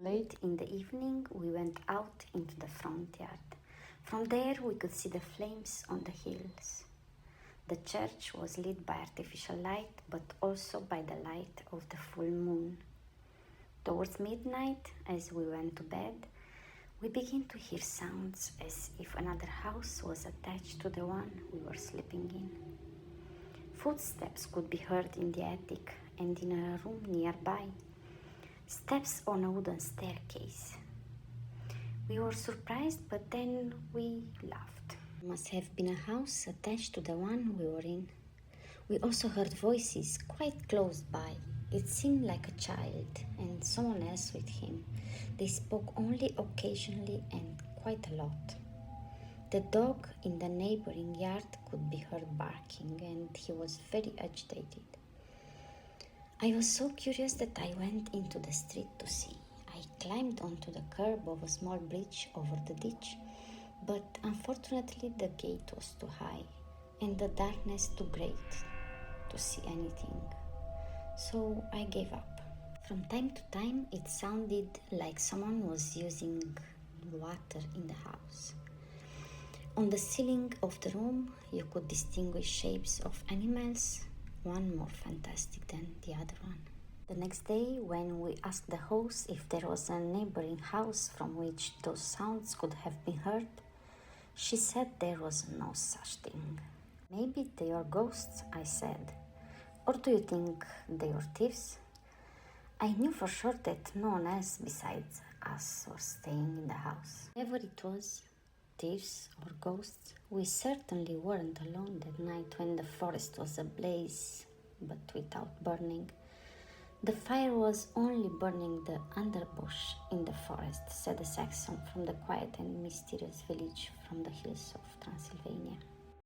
Late in the evening, we went out into the front yard. From there, we could see the flames on the hills. The church was lit by artificial light, but also by the light of the full moon. Towards midnight, as we went to bed, we began to hear sounds as if another house was attached to the one we were sleeping in. Footsteps could be heard in the attic and in a room nearby. Steps on a wooden staircase. We were surprised, but then we laughed. It must have been a house attached to the one we were in. We also heard voices quite close by. It seemed like a child and someone else with him. They spoke only occasionally and quite a lot. The dog in the neighboring yard could be heard barking, and he was very agitated. I was so curious that I went into the street to see. I climbed onto the curb of a small bridge over the ditch, but unfortunately the gate was too high and the darkness too great to see anything. So I gave up. From time to time it sounded like someone was using water in the house. On the ceiling of the room you could distinguish shapes of animals, one more fantastic than the other one. The next day, when we asked the host if there was a neighboring house from which those sounds could have been heard, she said there was no such thing. Maybe they are ghosts, I said. Or do you think they were thieves? I knew for sure that no one else besides us was staying in the house. Whatever it was, thieves or ghosts, we certainly weren't alone that night when the forest was ablaze, but without burning. The fire was only burning the underbush in the forest, said a Saxon from the quiet and mysterious village from the hills